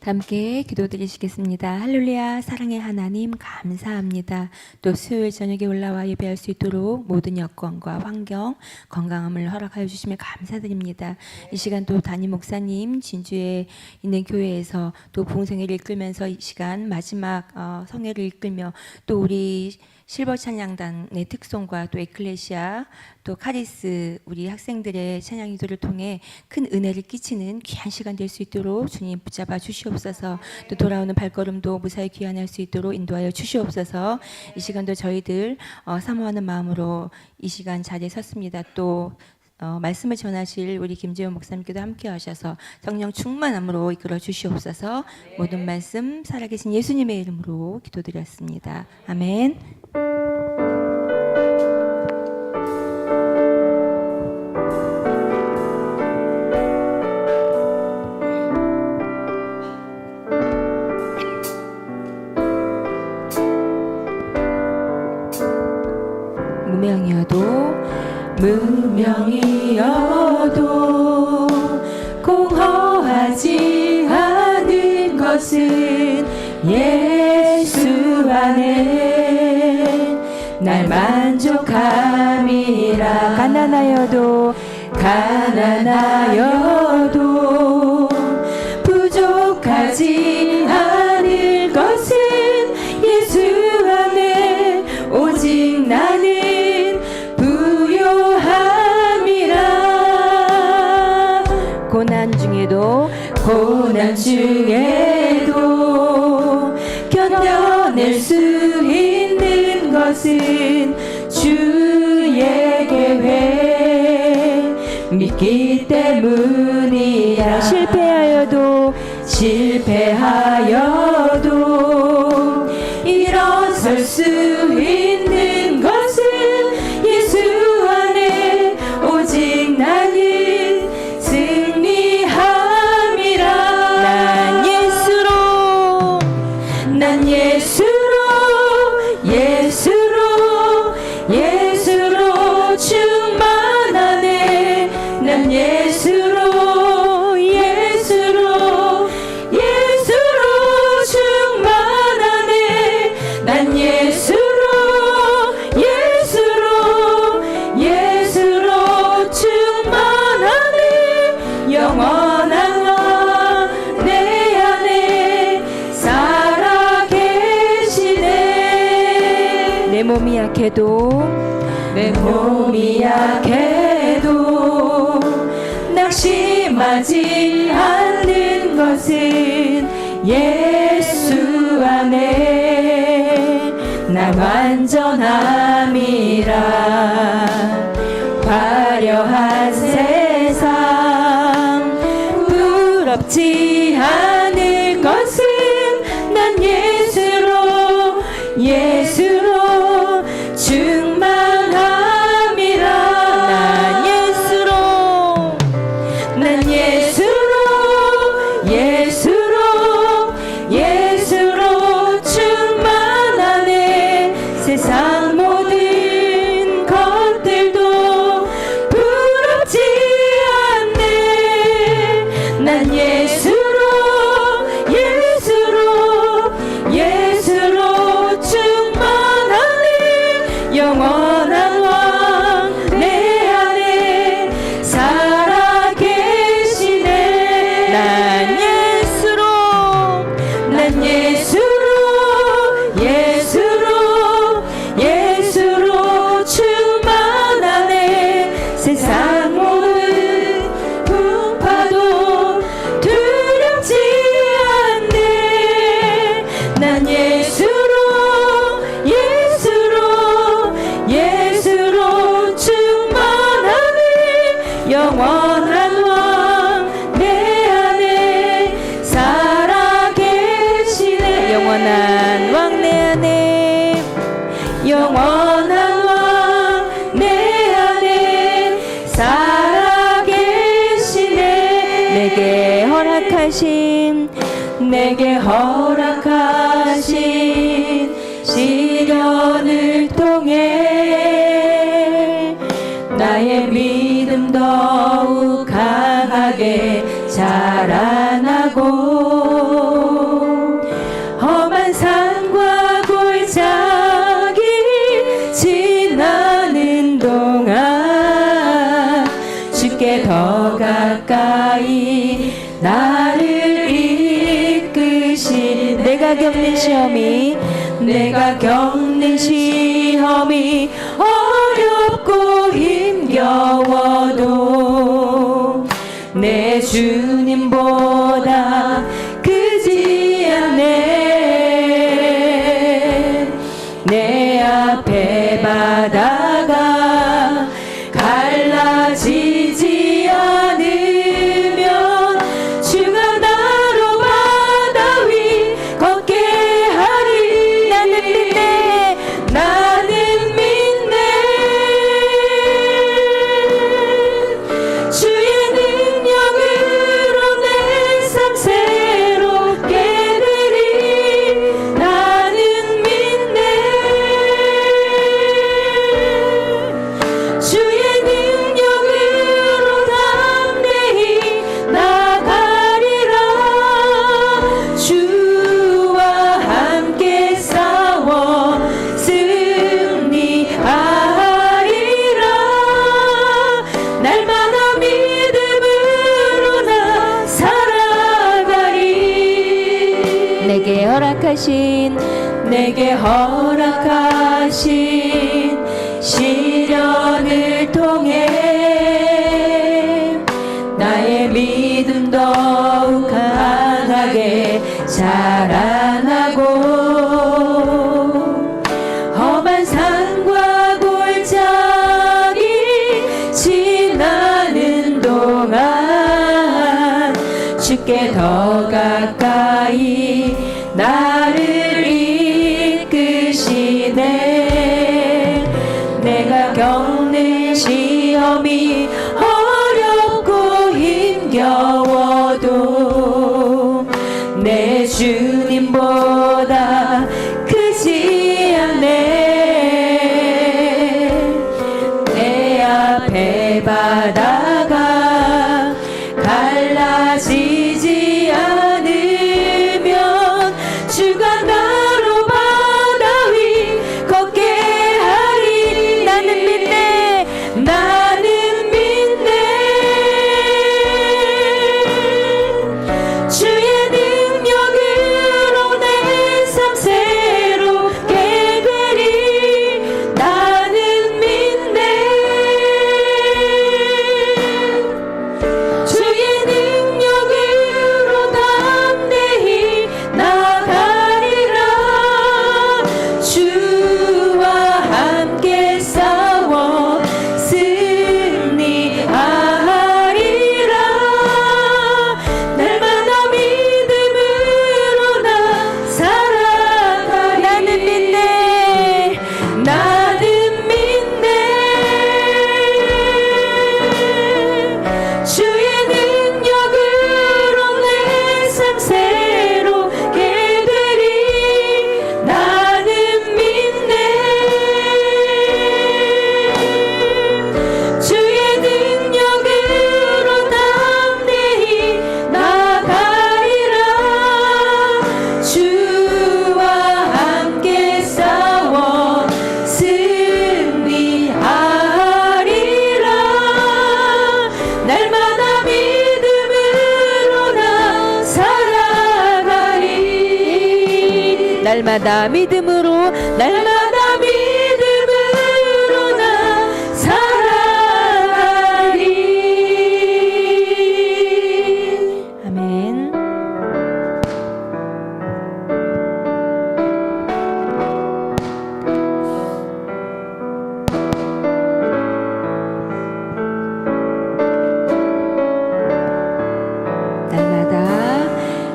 함께 기도드리시겠습니다. 할렐루야. 사랑의 하나님 감사합니다. 또 수요일 저녁에 올라와 예배할 수 있도록 모든 여건과 환경 건강함을 허락하여 주시며 감사드립니다. 이 시간 또 담임 목사님 진주에 있는 교회에서 또 부흥성회를 이끌면서 이 시간 마지막 성회를 이끌며 또 우리 실버 찬양단의 특성과 또 에클레시아 또 카리스 우리 학생들의 찬양 기도를 통해 큰 은혜를 끼치는 귀한 시간 될 수 있도록 주님 붙잡아 주시옵소서. 또 돌아오는 발걸음도 무사히 귀환할 수 있도록 인도하여 주시옵소서. 이 시간도 저희들 사모하는 마음으로 이 시간 자리에 섰습니다. 또 말씀을 전하실 우리 김재원 목사님께도 함께 하셔서 성령 충만함으로 이끌어 주시옵소서. 모든 말씀 살아계신 예수님의 이름으로 기도드렸습니다. 아멘. 무명이어도 공허하지 않은 것은 예수 안에 날 만족함이라. 가난하여도 부족하지 않을 것은 예수 안에 오직 나는 고난 중에도 견뎌낼 수 있는 것은 주의 계획 믿기 때문이야. 실패하여도 일어설 수 있는 것은 예수 안에 오직 나는 예수로 충만하네. 난 예수로 충만하네. 난 예수로 충만하네. 영원한 왕 내 안에 살아계시네. 내 몸이 약해도 낙심하지 않는 것은 예수 안에 나 완전함이라. 화려한 세상 부럽지 않을 것은 난 예수로 충만함이라. 난 예수로 충만하네. 세상 모든 것들도 부럽지 않네. 난 예수로 충만하네. 영원한 왕 내 안에 살아계시네. 난 예수로 충만하네. 세상 모든 풍파도 두렵지 않네. 난 예수로 충만하네. 영원한 왕 내 안에 살아계시네. 영원한 왕 내 안에 살아계시네. 내게 허락하신 시련을 통해 나의 믿음 더욱 강하게 자라나고 내가 겪는 시험이 어렵고 힘겨워도 내 주님보다 크지 않네. 내 앞에 바다가 갈라지지 않으면 주가 나로 바다 위 걷게 하리. 나는 믿네. 주의 능력으로 내 삶 새롭게 되리. 나는 믿네. 주의 능력으로 담대히 나가리라. 주와 함께 싸워 승리하리라. 날마다 믿음으로 나 살아가리. 내게 허락하신 시련을 통해 나의 믿음 더욱 강하게 자라나고 험한 산과 골짜기 지나는 동안 주께 더 가까이 나를 이끄시네. 내가 겪는 시험이 어렵고 힘겨워도 내 주님보다 크지 않네. 내 앞에 바다가 갈라지지 않으면 주가 나로 바다 위 걷게 하리. 나는 믿네. 주의 능력으로 내 삶 새롭게 되리. 나는 믿네. 주의 능력으로 담대히 나가리라. 주와 함께 싸워 승리하리라. 날마다 믿음으로 나 살아가리. 나는 믿네. 주의 능력으로 내 삶 새롭게 되리. 나는 믿네. 주의 능력으로 담대히 나가리라. 주와 함께 싸워 승리하리라. 날마다 믿음으로 나 살아가리. 날마다 믿음으로 나 살아가리. 아멘.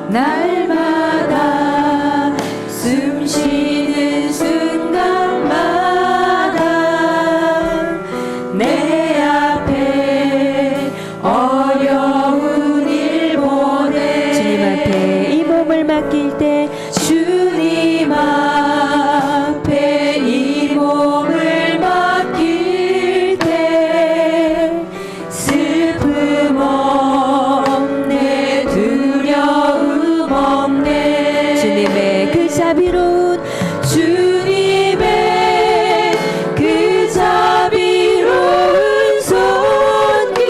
날마다 숨 쉬는 순간마다 내 앞에 어려운 일 보내. 주님 앞에 이 몸을 맡길 때 주님 앞에 이 몸을 맡길 때 슬픔 없네, 두려움 없네. 주님의 그 자비로운 손길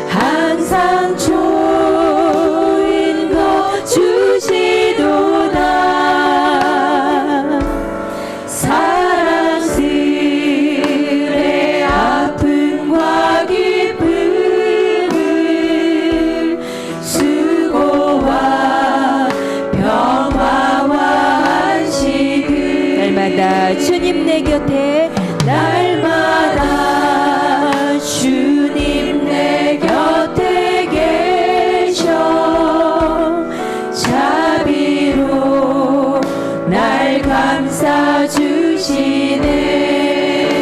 항상 좋은 것 주시도 내 곁에 날마다 주님 내 곁에 계셔 자비로 날 감싸 주시네.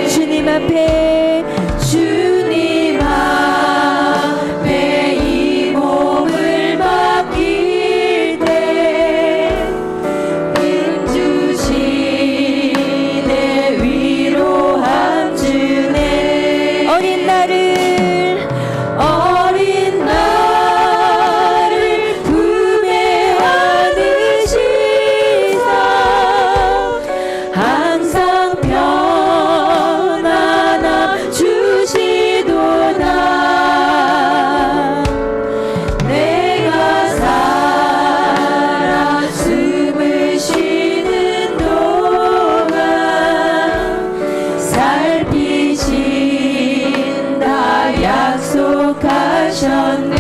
주님 앞에 이 몸을 맡길 때 은 주시네 위로함 주네. 어린 나를 품에 안으시사 항상 편안함 주시도다. 내가 살아 숨을 쉬는 동안 살피신다 약속하셨네.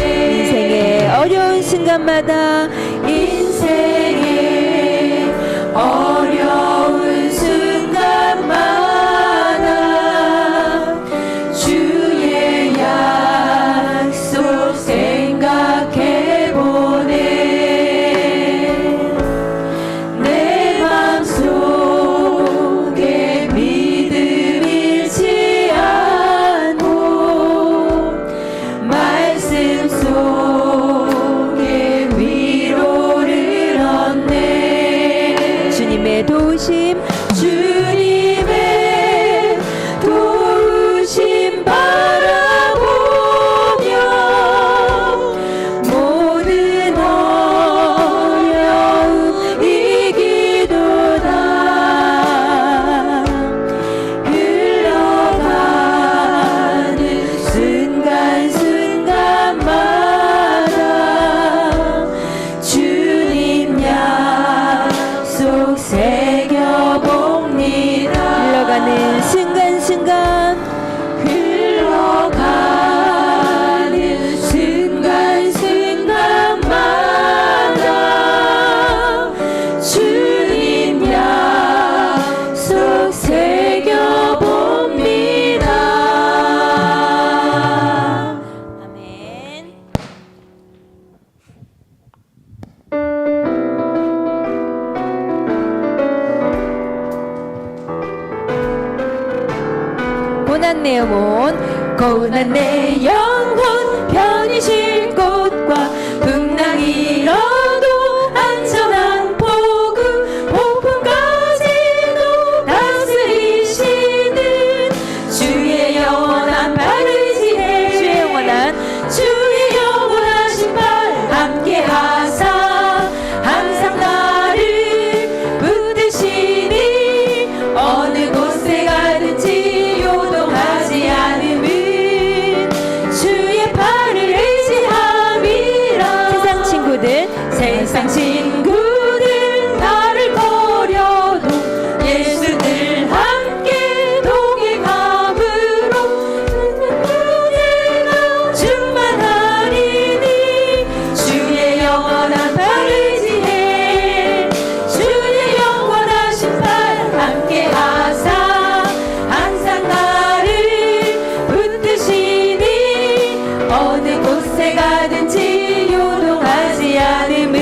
인생의 어려운 순간마다 주의 약속 생각해보네. 내 맘속에 믿음 잃지 않고 말씀 속에 위로를 얻네. 주님의 도우심 바라보며 모든 어려움 이기도다. 흘러가는 순간순간마다 주님 약속 새겨봅니다. 흘러가는 순간순간 주님 약속 새겨봅니다. 아멘. 고난 내 영혼 고난 내 영혼 편히 쉴 곳과 풍랑이 일어도 안전한 폭풍까지도 다스리시는 주의 영원한 팔을 의지해 주의 영원하신 팔 함께 하사 항상 나를 붙드시니 어느 곳에 가든지 요동하지 않음은 주의 팔을 의지함이라. 세상 친구들 나를 버려도 예수 늘 함께 동행함으로 내가 충만하리니 주의 영원한 팔을 의지해 주의 영원하신 팔 함께 하사 항상 나를 붙드시니 어느 곳에 가든지 요동하지 않음은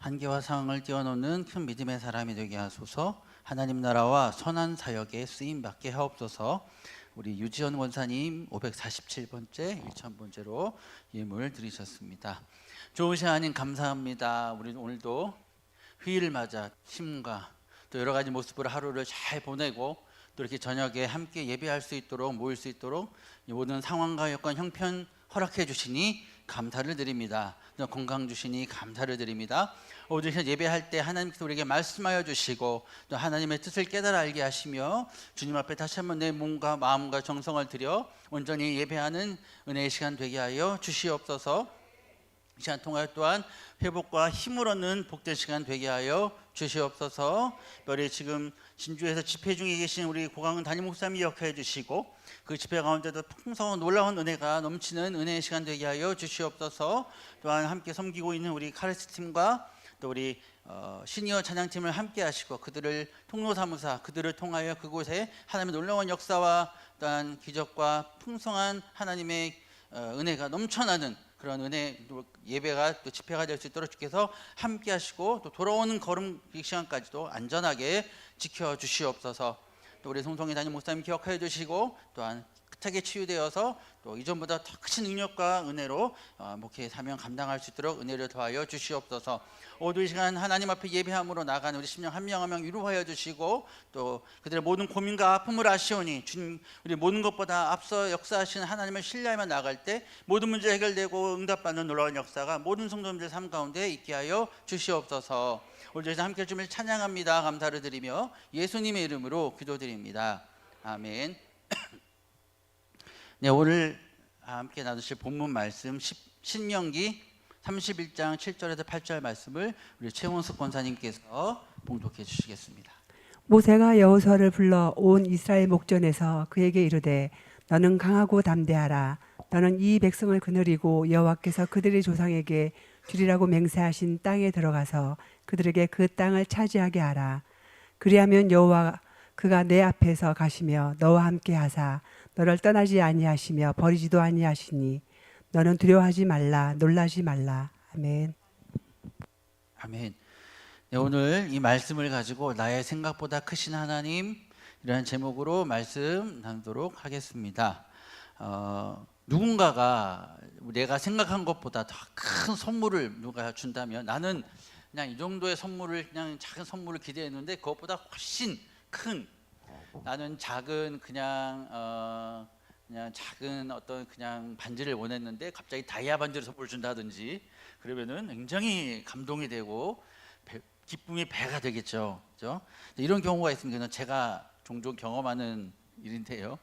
한계와 상황을 뛰어넘는 큰 믿음의 사람이 되게 하소서. 하나님 나라와 선한 사역에 쓰임 받게 하옵소서. 우리 유지연 권사님 547번째 1000번째로 예물 드리셨습니다. 좋은 시간님 감사합니다. 우리 오늘도 휴일을 맞아 힘과 또 여러 가지 모습으로 하루를 잘 보내고 또 이렇게 저녁에 함께 예배할 수 있도록 모일 수 있도록 이 모든 상황과 여건 형편 허락해 주시니 감사를 드립니다. 또 건강 주시니 감사를 드립니다. 오늘 예배할 때 하나님께서 우리에게 말씀하여 주시고 또 하나님의 뜻을 깨달아 알게 하시며 주님 앞에 다시 한번 내 몸과 마음과 정성을 들여 온전히 예배하는 은혜의 시간 되게 하여 주시옵소서. 이 시간 통하여 또한 회복과 힘을 얻는 복된 시간 되게 하여 주시옵소서. 특별히 지금 진주에서 집회 중에 계신 우리 고강은 담임 목사님이 역할해 주시고 그 집회 가운데도 풍성한 놀라운 은혜가 넘치는 은혜의 시간 되게 하여 주시옵소서. 또한 함께 섬기고 있는 우리 카레스 팀과 또 우리 시니어 찬양팀을 함께 하시고 그들을 통로 사무사 그들을 통하여 그곳에 하나님의 놀라운 역사와 또한 기적과 풍성한 하나님의 은혜가 넘쳐나는 그런 은혜 예배가 또 집회가 될 수 있도록 주께서 함께 하시고 또 돌아오는 걸음 이 시간까지도 안전하게 지켜 주시옵소서. 또 우리 송송이 담임 목사님 기억하여 주시고 또한 크게 치유되어서 또 이전보다 더 큰 능력과 은혜로 목회 사명 감당할 수 있도록 은혜를 더하여 주시옵소서. 오늘 이 시간 하나님 앞에 예배함으로 나가는 우리 심령 한 명 한 명 위로하여 주시고 또 그들의 모든 고민과 아픔을 아시오니 주님 우리 모든 것보다 앞서 역사하시는 하나님을 신뢰하며 나갈 때 모든 문제 해결되고 응답받는 놀라운 역사가 모든 성도님들 삶 가운데 있게 하여 주시옵소서. 오늘 저희 함께 주님을 찬양합니다. 감사를 드리며 예수님의 이름으로 기도드립니다. 아멘. 네, 오늘 함께 나누실 본문 말씀 신명기 31장 7절에서 8절 말씀을 우리 최원숙 권사님께서 봉독해 주시겠습니다. 모세가 여호수아를 불러 온 이스라엘 목전에서 그에게 이르되 너는 강하고 담대하라. 너는 이 백성을 거느리고 여호와께서 그들의 조상에게 주리라고 맹세하신 땅에 들어가서 그들에게 그 땅을 차지하게 하라. 그리하면 여호와 그가 내 앞에서 가시며 너와 함께 하사 너를 떠나지 아니하시며 버리지도 아니하시니 너는 두려워하지 말라 놀라지 말라. 아멘. 아멘. 네, 오늘 이 말씀을 가지고 나의 생각보다 크신 하나님 이라는 제목으로 말씀 나누도록 하겠습니다. 누군가가 내가 생각한 것보다 더 큰 선물을 누가 준다면 나는 그냥 이 정도의 선물을 그냥 작은 선물을 기대했는데 그것보다 훨씬 큰 나는 작은 그냥 작은 어떤 그냥 반지를 원했는데 갑자기 다이아 반지를 선물 준다든지 그러면은 굉장히 감동이 되고 기쁨이 배가 되겠죠. 그렇죠? 이런 경우가 있습니다. 제가 종종 경험하는 일인데요.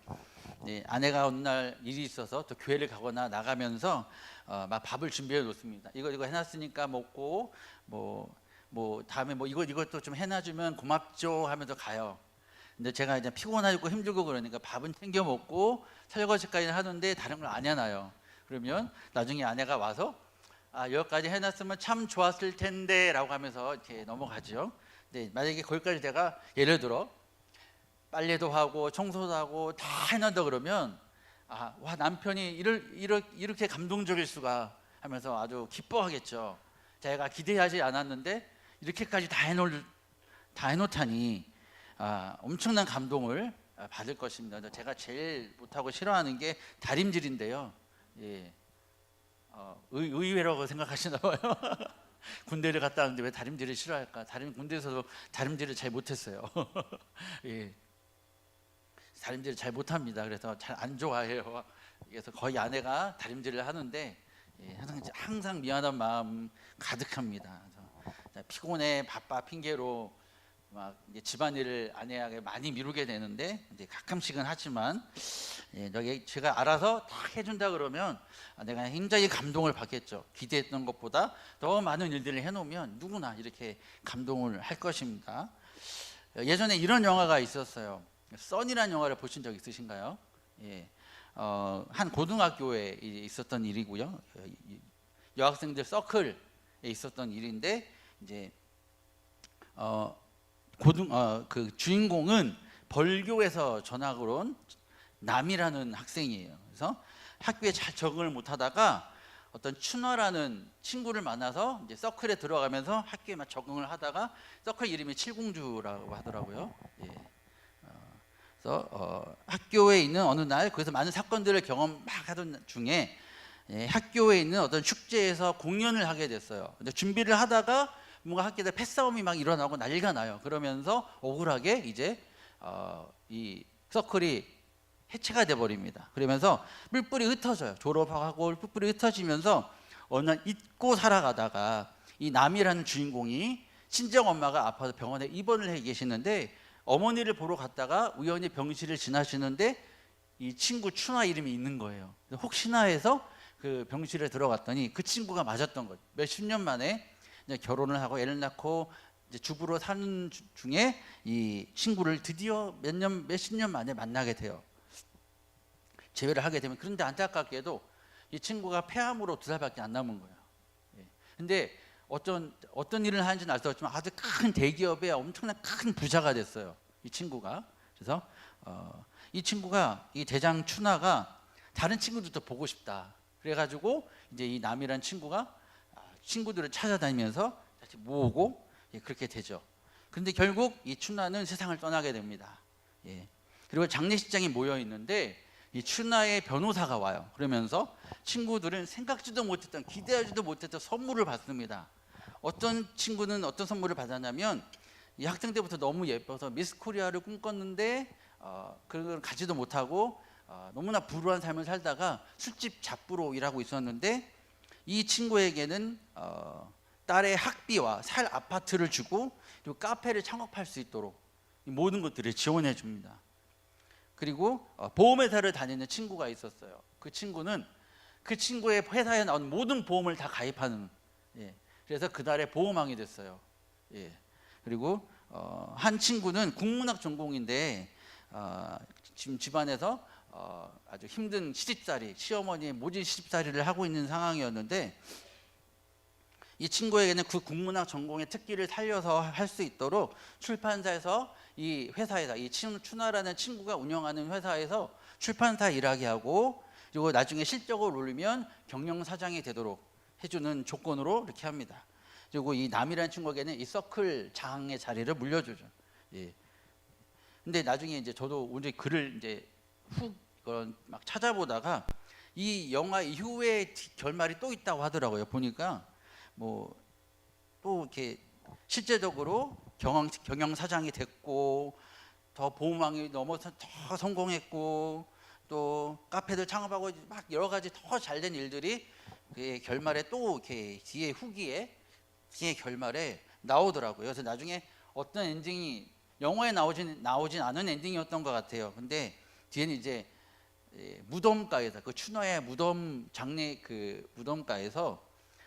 네, 아내가 어느 날 일이 있어서 또 교회를 가거나 나가면서 막 밥을 준비해 놓습니다. 이거 해놨으니까 먹고 뭐 다음에 뭐 이것도 좀 해놔주면 고맙죠 하면서 가요. 근데 제가 이제 피곤하고 힘들고 그러니까 밥은 챙겨 먹고 설거지까지는 하는데 다른 걸 안 해놔요. 그러면 나중에 아내가 와서 여기까지 해놨으면 참 좋았을 텐데 라고 하면서 이렇게 넘어가죠. 근데 만약에 거기까지 제가 예를 들어 빨래도 하고 청소도 하고 다 해놨다 그러면 와 남편이 이렇게 감동적일 수가 하면서 아주 기뻐하겠죠. 제가 기대하지 않았는데 이렇게까지 다 해놓다니 엄청난 감동을 받을 것입니다. 제가 제일 못하고 싫어하는 게 다림질인데요. 예. 의외라고 생각하시나 봐요. 군대를 갔다 왔는데 왜 다림질을 싫어할까? 군대에서도 다림질을 잘 못했어요. 예. 다림질을 잘 못합니다. 그래서 잘 안 좋아해요. 그래서 거의 아내가 다림질을 하는데 항상 미안한 마음 가득합니다. 그래서 피곤해 바빠 핑계로 막 이제 집안일을 아내에게 많이 미루게 되는데 이제 가끔씩은 하지만 제가 알아서 다 해준다 그러면 내가 굉장히 감동을 받겠죠. 기대했던 것보다 더 많은 일들을 해놓으면 누구나 이렇게 감동을 할 것입니다. 예전에 이런 영화가 있었어요. 써니라는 영화를 보신 적 있으신가요? 예. 한 고등학교에 있었던 일이고요. 여학생들 서클에 있었던 일인데 이제 그 주인공은 벌교에서 전학을 온 남이라는 학생이에요. 그래서 학교에 잘 적응을 못하다가 어떤 춘화라는 친구를 만나서 이제 서클에 들어가면서 학교에 막 적응을 하다가 서클 이름이 칠공주라고 하더라고요. 예. 그래서 학교에 있는 어느 날 거기서 많은 사건들을 경험 막 하던 중에 학교에 있는 어떤 축제에서 공연을 하게 됐어요. 근데 준비를 하다가 뭔가 학교에 패싸움이 막 일어나고 난리가 나요. 그러면서 억울하게 이제 이 서클이 해체가 돼 버립니다. 그러면서 뿔뿔이 흩어져요. 졸업하고 뿔뿔이 흩어지면서 어느 날 잊고 살아가다가 이 남이라는 주인공이 친정 엄마가 아파서 병원에 입원을 해 계시는데 어머니를 보러 갔다가 우연히 병실을 지나시는데 이 친구 춘화 이름이 있는 거예요. 혹시나 해서 그 병실에 들어갔더니 그 친구가 맞았던 거죠. 몇십 년 만에 이제 결혼을 하고 애를 낳고 이제 주부로 사는 중에 이 친구를 드디어 몇십 년 만에 만나게 돼요. 재회를 하게 되면, 그런데 안타깝게도 이 친구가 폐암으로 2살밖에 안 남은 거예요. 근데 어떤 일을 하는지는 알 수 없지만 아주 큰 대기업의 엄청난 큰 부자가 됐어요, 이 친구가. 그래서 이 친구가, 이 대장 춘화가 다른 친구들도 보고 싶다 그래가지고 이제 이 남이란 친구가 친구들을 찾아다니면서 다시 모으고 그렇게 되죠. 그런데 결국 이 춘화는 세상을 떠나게 됩니다. 그리고 장례식장에 모여 있는데 이 춘화의 변호사가 와요. 그러면서 친구들은 생각지도 못했던, 기대하지도 못했던 선물을 받습니다. 어떤 친구는 어떤 선물을 받았냐면, 이 학생 때부터 너무 예뻐서 미스 코리아를 꿈꿨는데 그런 걸 가지도 못하고 너무나 불우한 삶을 살다가 술집 잡부로 일하고 있었는데, 이 친구에게는 딸의 학비와 살 아파트를 주고 그리고 카페를 창업할 수 있도록 이 모든 것들을 지원해 줍니다. 그리고 보험회사를 다니는 친구가 있었어요. 그 친구는 그 친구의 회사에 나온 모든 보험을 다 가입하는, 그래서 그달의 보험왕이 됐어요. 그리고 한 친구는 국문학 전공인데 지금 집안에서 아주 힘든 시집살이, 시어머니의 모진 시집살이를 하고 있는 상황이었는데, 이 친구에게는 그 국문학 전공의 특기를 살려서 할 수 있도록 출판사에서 이 회사에다, 이 춘화라는 친구가 운영하는 회사에서 출판사 일하게 하고, 그리고 나중에 실적을 올리면 경영사장이 되도록 해주는 조건으로 이렇게 합니다. 그리고 이 남이라는 친구에게는 이 서클 장의 자리를 물려주죠. 근데 나중에 이제 저도 오늘 글을 이제 막 찾아보다가 이 영화 이후에 결말이 또 있다고 하더라고요. 보니까 뭐 또 이렇게 실제적으로 경영사장이 됐고, 더 보험왕이 넘어서 더 성공했고, 또 카페들 창업하고 막 여러 가지 더 잘된 일들이 결말에 또 이렇게 뒤에 결말에 나오더라고요. 그래서 나중에 어떤 엔딩이 영화에 나오진 않은 엔딩이었던 것 같아요. 근데 뒤에는 이제 무덤가에서, 그 춘화의 무덤 장례 그 무덤가에서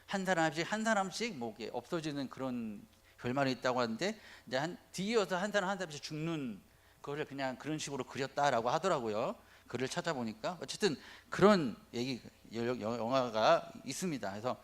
한 사람씩 뭐 없어지는 그런 결말이 있다고 하는데, 이제 뒤이어서 한 사람씩 죽는 거를 그냥 그런 식으로 그렸다라고 하더라고요. 글을 찾아보니까 어쨌든 그런 영화가 있습니다. 그래서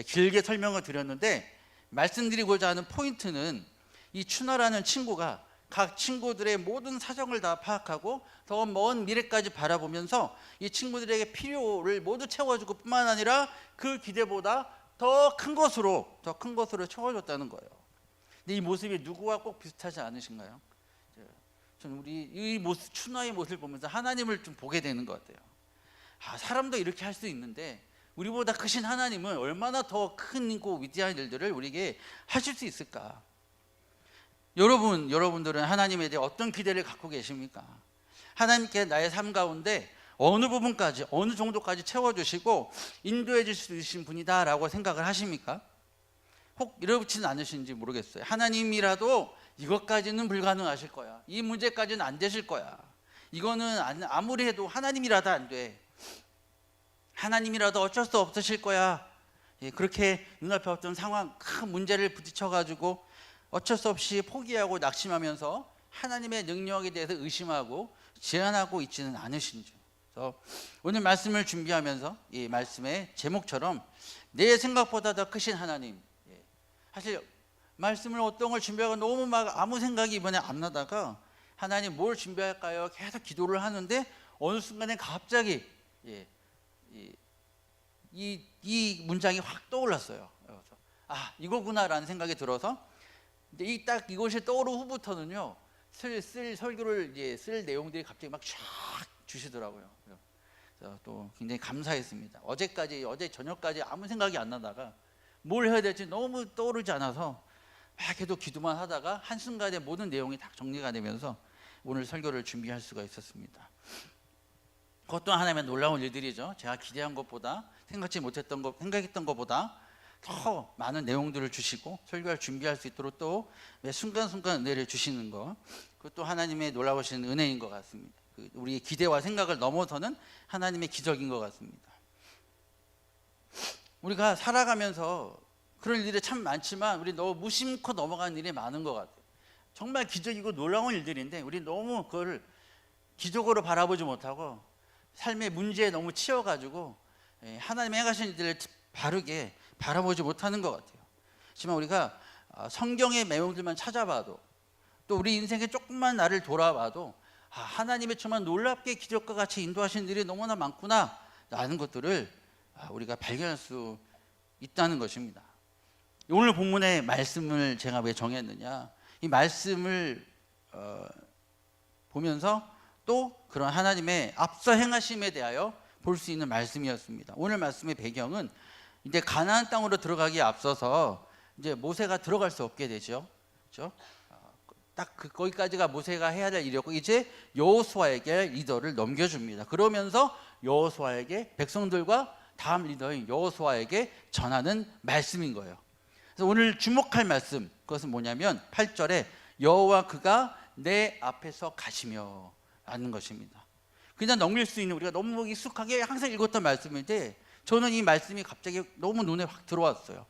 길게 설명을 드렸는데, 말씀드리고자 하는 포인트는 이 춘화라는 친구가 각 친구들의 모든 사정을 다 파악하고 더 먼 미래까지 바라보면서 이 친구들에게 필요를 모두 채워주고 뿐만 아니라 그 기대보다 더 큰 것으로 채워줬다는 거예요. 근데 이 모습이 누구와 꼭 비슷하지 않으신가요? 저는 이 모습, 춘화의 모습을 보면서 하나님을 좀 보게 되는 것 같아요. 사람도 이렇게 할 수 있는데 우리보다 크신 하나님은 얼마나 더 크고 위대한 일들을 우리에게 하실 수 있을까? 여러분들은 하나님에 대해 어떤 기대를 갖고 계십니까? 하나님께 나의 삶 가운데 어느 부분까지, 어느 정도까지 채워주시고 인도해 줄 수 있으신 분이다 라고 생각을 하십니까? 혹 이렇지는 않으신지 모르겠어요. 하나님이라도 이것까지는 불가능하실 거야, 이 문제까지는 안 되실 거야, 이거는 아무리 해도 하나님이라도 안 돼, 하나님이라도 어쩔 수 없으실 거야, 그렇게 눈앞에 어떤 상황, 큰 문제를 부딪혀가지고 어쩔 수 없이 포기하고 낙심하면서 하나님의 능력에 대해서 의심하고 제한하고 있지는 않으신지. 그래서 오늘 말씀을 준비하면서 이 말씀의 제목처럼 내 생각보다 더 크신 하나님, 사실 말씀을 어떤 걸 준비하고 너무 막 아무 생각이 이번에 안 나다가 하나님 뭘 준비할까요? 계속 기도를 하는데 어느 순간에 갑자기 이 문장이 확 떠올랐어요. 그래서 아, 이거구나라는 생각이 들어서 이제 딱 이것이 떠오른 후부터는요, 쓸 설교를 이제 쓸 내용들이 갑자기 막 쫙 주시더라고요. 그래서 또 굉장히 감사했습니다. 어제 저녁까지 아무 생각이 안 나다가 뭘 해야 될지 너무 떠오르지 않아서 막 계속 기도만 하다가 한순간에 모든 내용이 다 정리가 되면서 오늘 설교를 준비할 수가 있었습니다. 그것도 하나님의 놀라운 일들이죠. 제가 기대한 것보다 생각했던 것보다 더 많은 내용들을 주시고 설교를 준비할 수 있도록 또 매 순간순간 은혜를 주시는 것, 그것도 하나님의 놀라우신 은혜인 것 같습니다. 우리의 기대와 생각을 넘어서는 하나님의 기적인 것 같습니다. 우리가 살아가면서 그런 일들이 참 많지만 우리 너무 무심코 넘어가는 일이 많은 것 같아요. 정말 기적이고 놀라운 일들인데 우리 너무 그걸 기적으로 바라보지 못하고 삶의 문제에 너무 치여가지고 하나님의 행하신 일들을 바르게 바라보지 못하는 것 같아요. 하지만 우리가 성경의 내용들만 찾아봐도 또 우리 인생에 조금만 나를 돌아봐도 하나님의 정말 놀랍게 기적과 같이 인도하시는 일이 너무나 많구나 라는 것들을 우리가 발견할 수 있다는 것입니다. 오늘 본문의 말씀을 제가 왜 정했느냐, 이 말씀을 보면서 또 그런 하나님의 앞서 행하심에 대하여 볼 수 있는 말씀이었습니다. 오늘 말씀의 배경은 이제 가나안 땅으로 들어가기에 앞서서 이제 모세가 들어갈 수 없게 되죠. 그렇죠? 딱 거기까지가 모세가 해야 될 일이었고 이제 여호수아에게 리더를 넘겨줍니다. 그러면서 여호수아에게 백성들과 다음 리더인 여호수아에게 전하는 말씀인 거예요. 그래서 오늘 주목할 말씀, 그것은 뭐냐면 8절에 여호와 그가 내 앞에서 가시며 라는 것입니다. 그냥 넘길 수 있는, 우리가 너무 익숙하게 항상 읽었던 말씀인데 저는 이 말씀이 갑자기 너무 눈에 확 들어왔어요.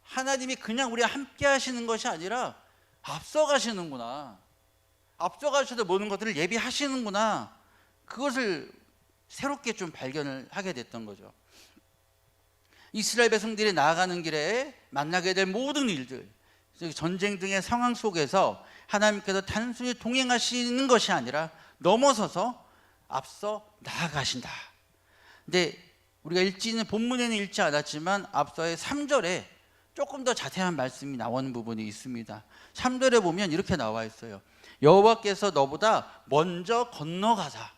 하나님이 그냥 우리와 함께 하시는 것이 아니라 앞서 가시는구나, 앞서 가셔서 모든 것들을 예비하시는구나, 그것을 새롭게 좀 발견을 하게 됐던 거죠. 이스라엘 백성들이 나아가는 길에 만나게 될 모든 일들, 전쟁 등의 상황 속에서 하나님께서 단순히 동행하시는 것이 아니라 넘어서서 앞서 나아가신다. 근데 우리가 본문에는 읽지 않았지만 앞서의 3절에 조금 더 자세한 말씀이 나오는 부분이 있습니다. 3절에 보면 이렇게 나와 있어요. 여호와께서 너보다 먼저 건너가사.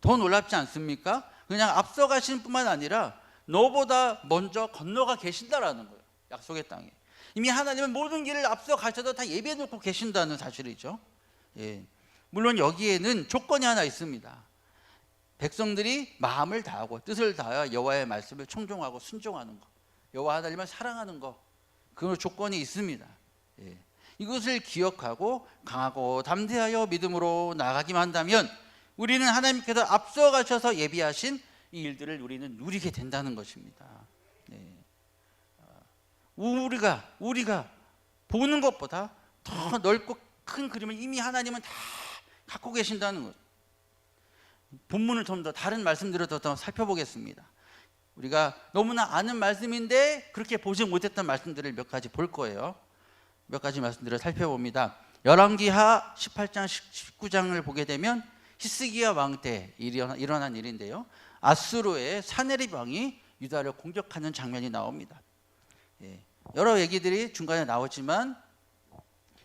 더 놀랍지 않습니까? 그냥 앞서 가시는 뿐만 아니라 너보다 먼저 건너가 계신다라는 거예요. 약속의 땅에. 이미 하나님은 모든 길을 앞서 가셔도 다 예비해 놓고 계신다는 사실이죠. 물론 여기에는 조건이 하나 있습니다. 백성들이 마음을 다하고 뜻을 다하여 여호와의 말씀을 청종하고 순종하는 것, 여호와 하나님을 사랑하는 것, 그 조건이 있습니다. 이것을 기억하고 강하고 담대하여 믿음으로 나아가기만 한다면 우리는 하나님께서 앞서 가셔서 예비하신 이 일들을 우리는 누리게 된다는 것입니다. 우리가 보는 것보다 더 넓고 큰 그림을 이미 하나님은 다 갖고 계신다는 것. 본문을 좀 더 다른 말씀들을 더 살펴보겠습니다. 우리가 너무나 아는 말씀인데 그렇게 보지 못했던 말씀들을 몇 가지 볼 거예요. 몇 가지 말씀들을 살펴봅니다. 열왕기하 18장 19장을 보게 되면 히스기야 왕 때 일어난 일인데요, 아수르의 사네립 왕이 유다를 공격하는 장면이 나옵니다. 여러 얘기들이 중간에 나오지만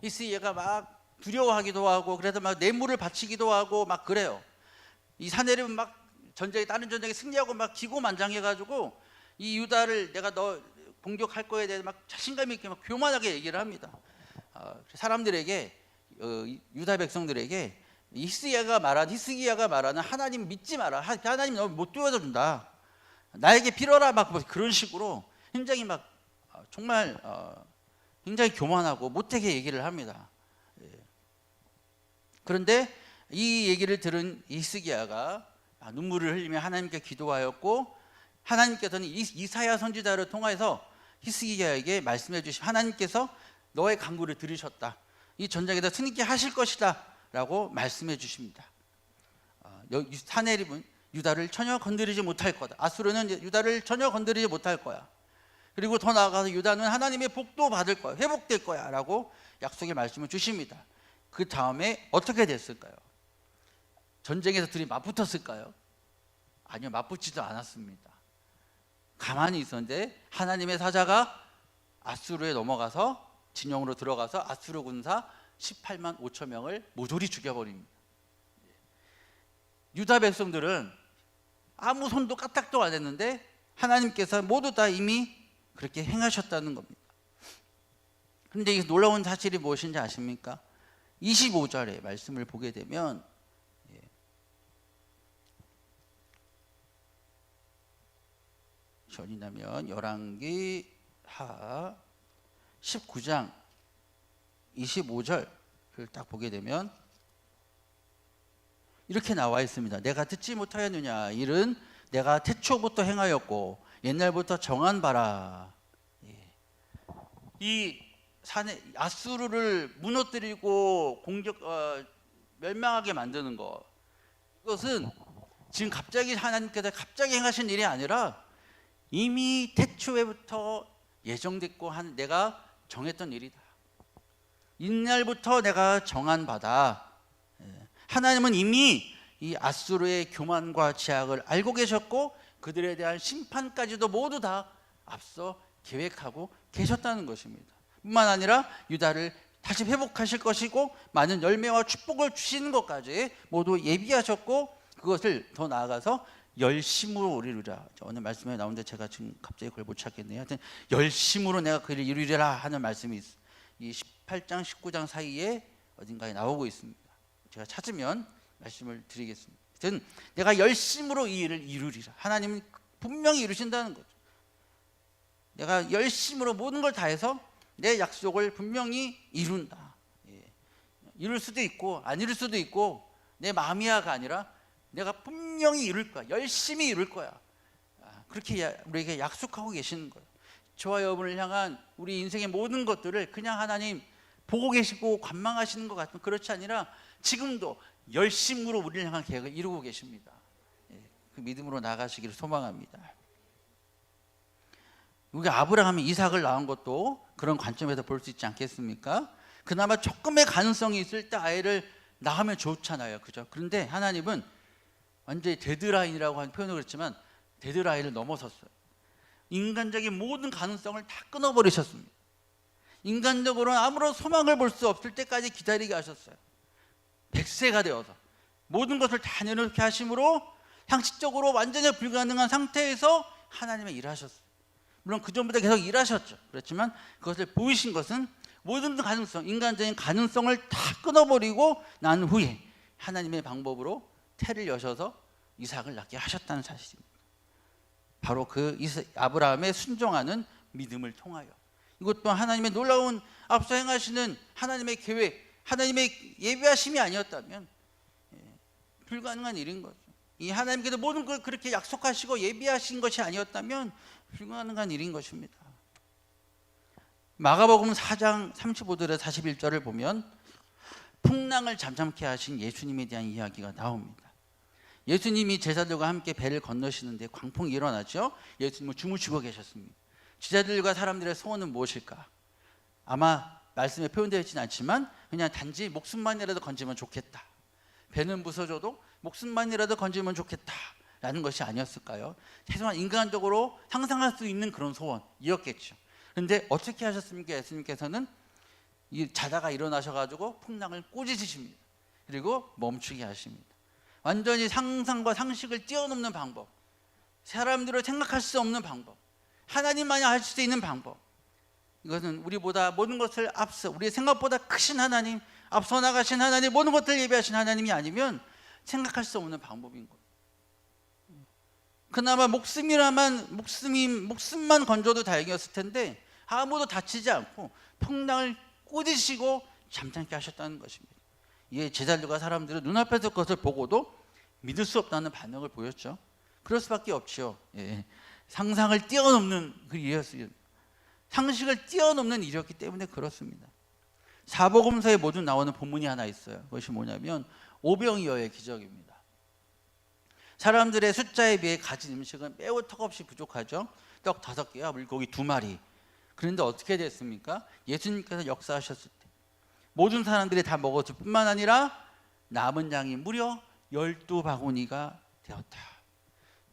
히스기야가 막 두려워하기도 하고 그래서 막 뇌물을 바치기도 하고 막 그래요. 이 사네립은 막 다른 전쟁에 승리하고 막 기고만장해가지고 이 유다를 내가 너 공격할 거에 대해서 막 자신감 있게 막 교만하게 얘기를 합니다. 사람들에게, 유다 백성들에게 히스기야가 말하는 하나님 믿지 마라, 하나님 너 못 도와준다, 나에게 빌어라, 막 그런 식으로 굉장히 막 정말 굉장히 교만하고 못되게 얘기를 합니다. 그런데 이 얘기를 들은 히스기야가 눈물을 흘리며 하나님께 기도하였고, 하나님께서는 이사야 선지자를 통해서 히스기야에게 말씀해 주신, 하나님께서 너의 간구를 들으셨다, 이 전쟁에서 승리케 하실 것이다 라고 말씀해 주십니다. 사네립은 유다를 전혀 건드리지 못할 거다, 아수르는 유다를 전혀 건드리지 못할 거야, 그리고 더 나아가서 유다는 하나님의 복도 받을 거야, 회복될 거야 라고 약속의 말씀을 주십니다. 그 다음에 어떻게 됐을까요? 전쟁에서 둘이 맞붙었을까요? 아니요, 맞붙지도 않았습니다. 가만히 있었는데 하나님의 사자가 아수르에 넘어가서 진영으로 들어가서 아수르 군사 18만 5천 명을 모조리 죽여버립니다. 유다 백성들은 아무 손도 까딱도 안 했는데 하나님께서 모두 다 이미 그렇게 행하셨다는 겁니다. 그런데 이 놀라운 사실이 무엇인지 아십니까? 25절의 말씀을 보게 되면 전이나면 열왕기하 19장 25절을 딱 보게 되면 이렇게 나와 있습니다. 내가 듣지 못하였느냐? 일은 내가 태초부터 행하였고 옛날부터 정한 바라. 이 산에 아수르를 무너뜨리고 멸망하게 만드는 것, 이것은 지금 갑자기 하나님께서 갑자기 행하신 일이 아니라 이미 태초에부터 예정됐고 내가 정했던 일이다. 이날부터 내가 정한 바다. 하나님은 이미 이 아수르의 교만과 제약을 알고 계셨고 그들에 대한 심판까지도 모두 다 앞서 계획하고 계셨다는 것입니다. 뿐만 아니라 유다를 다시 회복하실 것이고 많은 열매와 축복을 주시는 것까지 모두 예비하셨고 그것을 더 나아가서 열심으로 이루리라. 오늘 말씀에 나오는데 제가 지금 갑자기 그걸 못 찾겠네요. 하여튼 열심으로 내가 그를 이루리라 하는 말씀이 이 18장 19장 사이에 어딘가에 나오고 있습니다. 제가 찾으면 말씀을 드리겠습니다. 하여튼 내가 열심으로 이 일을 이루리라. 하나님은 분명히 이루신다는 거죠. 내가 열심으로 모든 걸 다해서 내 약속을 분명히 이룬다. 이룰 수도 있고 안 이룰 수도 있고 내 마음이야가 아니라 내가 분명히 이룰 거야. 열심히 이룰 거야. 그렇게 우리에게 약속하고 계시는 거예요. 저와 여러분을 향한 우리 인생의 모든 것들을 그냥 하나님 보고 계시고 관망하시는 것 같으면 그렇지 아니라 지금도 열심으로 우리를 향한 계획을 이루고 계십니다. 그 믿음으로 나가시기를 소망합니다. 우리 아브라함이 이삭을 낳은 것도 그런 관점에서 볼 수 있지 않겠습니까? 그나마 조금의 가능성이 있을 때 아이를 낳으면 좋잖아요, 그죠? 그런데 하나님은 완전히 데드라인이라고 하는 표현을 그랬지만 데드라인을 넘어섰어요. 인간적인 모든 가능성을 다 끊어버리셨습니다. 인간적으로는 아무런 소망을 볼 수 없을 때까지 기다리게 하셨어요. 100세가 되어서 모든 것을 다 내놓게 하심으로 상식적으로 완전히 불가능한 상태에서 하나님의 일하셨어요. 물론 그 전부터 계속 일하셨죠. 그렇지만 그것을 보이신 것은 모든 가능성, 인간적인 가능성을 다 끊어버리고 난 후에 하나님의 방법으로 태를 여셔서 이삭을 낳게 하셨다는 사실입니다. 바로 그 아브라함의 순종하는 믿음을 통하여 이것도 하나님의 놀라운 앞서 행하시는 하나님의 계획, 하나님의 예비하심이 아니었다면 불가능한 일인 거죠. 이 하나님께서 모든 걸 그렇게 약속하시고 예비하신 것이 아니었다면 불가능한 일인 것입니다. 마가복음 4장 35절에서 41절을 보면 풍랑을 잠잠케 하신 예수님에 대한 이야기가 나옵니다. 예수님이 제자들과 함께 배를 건너시는데 광풍이 일어나죠. 예수님은 주무시고 계셨습니다. 제자들과 사람들의 소원은 무엇일까? 아마 말씀에 표현되어 있지는 않지만 그냥 단지 목숨만이라도 건지면 좋겠다. 배는 부서져도 목숨만이라도 건지면 좋겠다 라는 것이 아니었을까요? 최소한 인간적으로 상상할 수 있는 그런 소원이었겠죠. 그런데 어떻게 하셨습니까? 예수님께서는 자다가 일어나셔가지고 풍랑을 꾸짖으십니다. 그리고 멈추게 하십니다. 완전히 상상과 상식을 뛰어넘는 방법, 사람들을 생각할 수 없는 방법, 하나님만이 하실 수 있는 방법. 이것은 우리보다 모든 것을 앞서 우리의 생각보다 크신 하나님, 앞서 나가신 하나님, 모든 것들을 예비하신 하나님이 아니면 생각할 수 없는 방법인 거예요. 그나마 목숨만 건져도 다행이었을 텐데 아무도 다치지 않고 풍랑을 꾸짖으시고 잠잠케 하셨다는 것입니다. 이에 제자들과 사람들은 눈앞에서 그것을 보고도 믿을 수 없다는 반응을 보였죠. 그럴 수밖에 없죠. 상상을 뛰어넘는 그 일이었어요. 상식을 뛰어넘는 일이었기 때문에 그렇습니다. 사복음서에 모두 나오는 본문이 하나 있어요. 그것이 뭐냐면 오병이어의 기적입니다. 사람들의 숫자에 비해 가진 음식은 매우 턱없이 부족하죠. 떡 5개와 물고기 2마리. 그런데 어떻게 됐습니까? 예수님께서 역사하셨을 때 모든 사람들이 다 먹었을 뿐만 아니라 남은 양이 무려 12바구니가 되었다.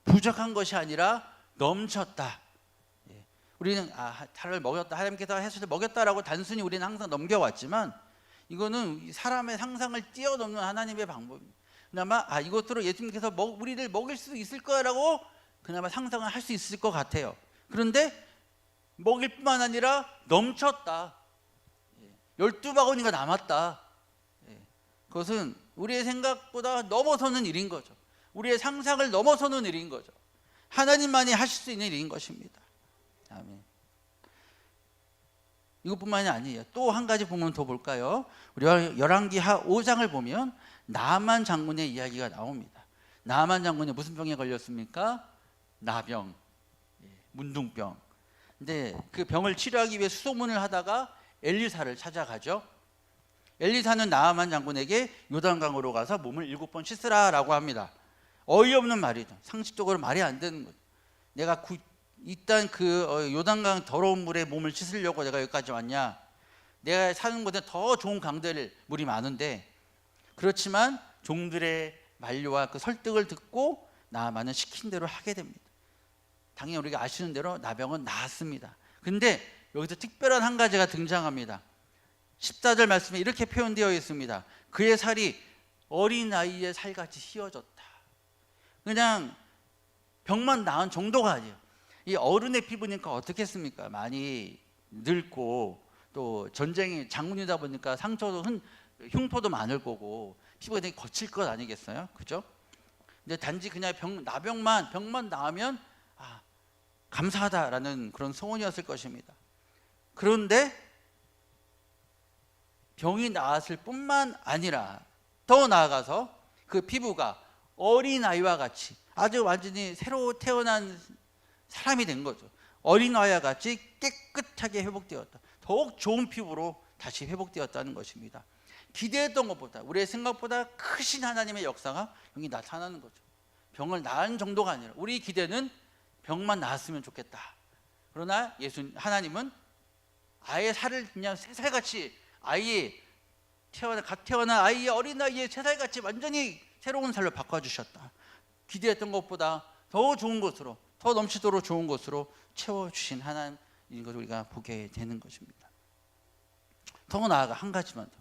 부족한 것이 아니라 넘쳤다. 우리는 달을 먹였다, 하나님께서 해수를 먹였다라고 단순히 우리는 항상 넘겨왔지만 이거는 사람의 상상을 뛰어넘는 하나님의 방법입니다. 그나마 이것으로 예수님께서 우리를 먹일 수 있을 거라고 그나마 상상을 할 수 있을 것 같아요. 그런데 먹일 뿐만 아니라 넘쳤다. 12바구니가 남았다. 그것은 우리의 생각보다 넘어서는 일인 거죠. 우리의 상상을 넘어서는 일인 거죠. 하나님만이 하실 수 있는 일인 것입니다. 아멘. 이것뿐만이 아니에요. 또 한 가지 보면 더 볼까요? 우리가 열왕기하 5장을 보면 나만 장군의 이야기가 나옵니다. 나만 장군이 무슨 병에 걸렸습니까? 나병, 문둥병. 근데 그 병을 치료하기 위해 수소문을 하다가 엘리사를 찾아가죠. 엘리사는 나아만 장군에게 요단강으로 가서 몸을 7번 씻으라라고 합니다. 어이없는 말이죠. 상식적으로 말이 안 되는 거죠. 내가 일단 그 요단강 더러운 물에 몸을 씻으려고 내가 여기까지 왔냐? 내가 사는 곳에 더 좋은 강들 물이 많은데, 그렇지만 종들의 만류와 그 설득을 듣고 나아만은 시킨 대로 하게 됩니다. 당연히 우리가 아시는 대로 나병은 나았습니다. 근데 여기서 특별한 한 가지가 등장합니다. 14절 말씀에 이렇게 표현되어 있습니다. 그의 살이 어린아이의 살같이 휘어졌다. 그냥 병만 나은 정도가 아니에요. 이 어른의 피부니까 어떻겠습니까? 많이 늙고 또 전쟁이 장군이다 보니까 상처도 흉터도 많을 거고 피부가 되게 거칠 것 아니겠어요? 그죠? 근데 단지 그냥 병만 나으면 감사하다라는 그런 소원이었을 것입니다. 그런데 병이 나았을 뿐만 아니라 더 나아가서 그 피부가 어린아이와 같이 아주 완전히 새로 태어난 사람이 된 거죠. 어린아이와 같이 깨끗하게 회복되었다. 더욱 좋은 피부로 다시 회복되었다는 것입니다. 기대했던 것보다, 우리의 생각보다 크신 하나님의 역사가 여기 나타나는 거죠. 병을 나은 정도가 아니라 우리 기대는 병만 나았으면 좋겠다. 그러나 하나님은 아이의 살을 그냥 새살같이 갓 태어난 아이의 어린아이의 새살같이 완전히 새로운 살로 바꿔주셨다. 기대했던 것보다 더 좋은 것으로, 더 넘치도록 좋은 것으로 채워주신 하나님인 것을 우리가 보게 되는 것입니다. 더 나아가 한 가지만 더.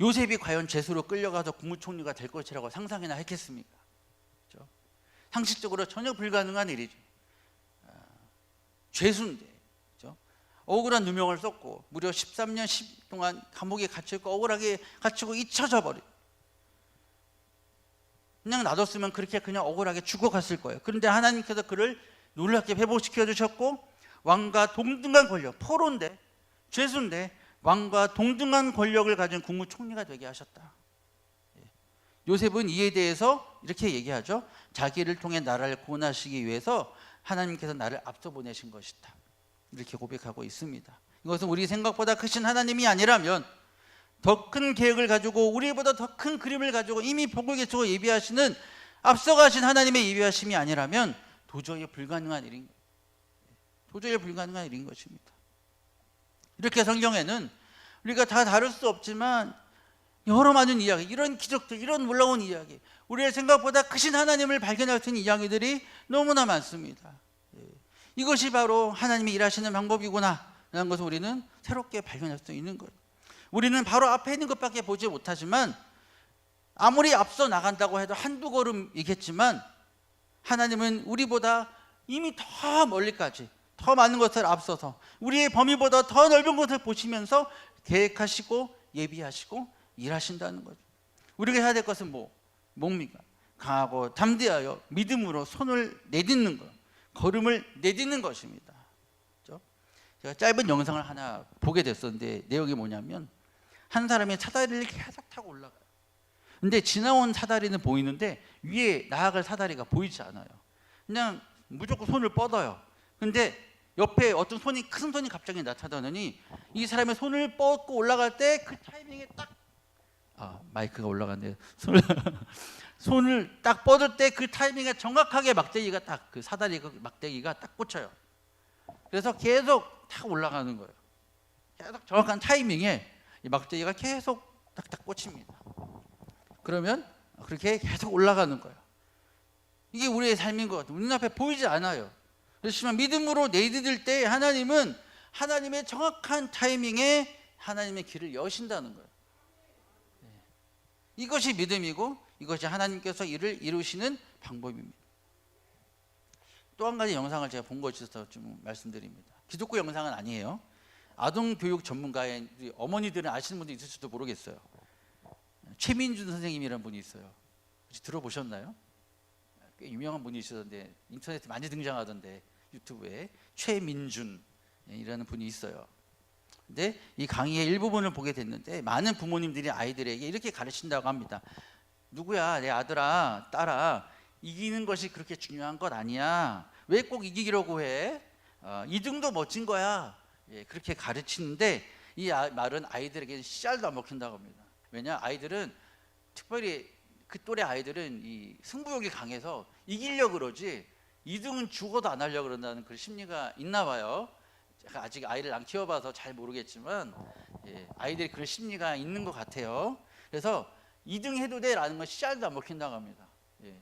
요셉이 과연 제수로 끌려가서 국무총리가 될 것이라고 상상이나 했겠습니까? 그렇죠? 상식적으로 전혀 불가능한 일이죠. 죄수인데, 그렇죠? 억울한 누명을 썼고 무려 13년 10 동안 감옥에 갇혀있고 억울하게 갇히고 잊혀져 버려. 그냥 놔뒀으면 그렇게 그냥 억울하게 죽어갔을 거예요. 그런데 하나님께서 그를 놀랍게 회복시켜 주셨고 왕과 동등한 권력, 포로인데 죄수인데 왕과 동등한 권력을 가진 국무총리가 되게 하셨다. 요셉은 이에 대해서 이렇게 얘기하죠. 자기를 통해 나라를 구원하시기 위해서 하나님께서 나를 앞서 보내신 것이다. 이렇게 고백하고 있습니다. 이것은 우리 생각보다 크신 하나님이 아니라면, 더 큰 계획을 가지고 우리보다 더 큰 그림을 가지고 이미 보고 계시고 예비하시는 앞서가신 하나님의 예비하심이 아니라면 도저히 불가능한 일인 것입니다. 이렇게 성경에는 우리가 다 다룰 수 없지만 여러 많은 이야기, 이런 기적들, 이런 놀라운 이야기, 우리의 생각보다 크신 하나님을 발견할 수 있는 이야기들이 너무나 많습니다. 이것이 바로 하나님이 일하시는 방법이구나 라는 것을 우리는 새롭게 발견할 수 있는 거예요. 우리는 바로 앞에 있는 것밖에 보지 못하지만 아무리 앞서 나간다고 해도 한두 걸음이겠지만 하나님은 우리보다 이미 더 멀리까지 더 많은 것을 앞서서 우리의 범위보다 더 넓은 것을 보시면서 계획하시고 예비하시고 일하신다는 거죠. 우리가 해야 될 것은 뭡니까? 강하고 담대하여 믿음으로 손을 내딛는 것, 걸음을 내딛는 것입니다. 그렇죠? 제가 짧은 영상을 하나 보게 됐었는데 내용이 뭐냐면 한 사람이 사다리를 계속 타고 올라가요. 근데 지나온 사다리는 보이는데 위에 나아갈 사다리가 보이지 않아요. 그냥 무조건 손을 뻗어요. 근데 옆에 어떤 큰 손이 갑자기 나타나더니 이 사람의 손을 뻗고 올라갈 때 그 타이밍에 딱 마이크가 올라갔네요. 손을 딱 뻗을 때 그 타이밍에 정확하게 막대기가 딱 그 사다리 막대기가 딱 꽂혀요. 그래서 계속 탁 올라가는 거예요. 계속 정확한 타이밍에 이 막대기가 계속 딱딱 꽂힙니다. 그러면 그렇게 계속 올라가는 거예요. 이게 우리의 삶인 것 같아요. 눈앞에 보이지 않아요. 그렇지만 믿음으로 내디딜 때 하나님은 하나님의 정확한 타이밍에 하나님의 길을 여신다는 거예요. 이것이 믿음이고 이것이 하나님께서 일을 이루시는 방법입니다. 또 한 가지 영상을 제가 본 것이 있어서 좀 말씀드립니다. 기독교 영상은 아니에요. 아동교육 전문가의 어머니들은 아시는 분도 있을지도 모르겠어요. 최민준 선생님이라는 분이 있어요. 혹시 들어보셨나요? 꽤 유명한 분이시던데 인터넷에 많이 등장하던데 유튜브에 최민준이라는 분이 있어요. 근데 이 강의의 일부분을 보게 됐는데 많은 부모님들이 아이들에게 이렇게 가르친다고 합니다. 누구야, 내 아들아, 딸아, 이기는 것이 그렇게 중요한 것 아니야. 왜 꼭 이기려고 해? 2등도 멋진 거야. 예, 그렇게 가르치는데 이 말은 아이들에게 씨알도 안 먹힌다고 합니다. 왜냐, 아이들은 특별히 그 또래 아이들은 이 승부욕이 강해서 이기려고 그러지 2등은 죽어도 안 하려고 그런다는 그 심리가 있나 봐요. 제가 아직 아이를 안 키워봐서 잘 모르겠지만 예, 아이들이 그런 심리가 있는 것 같아요. 그래서 2등 해도 돼라는 건 씨알도 안 먹힌다고 합니다. 예.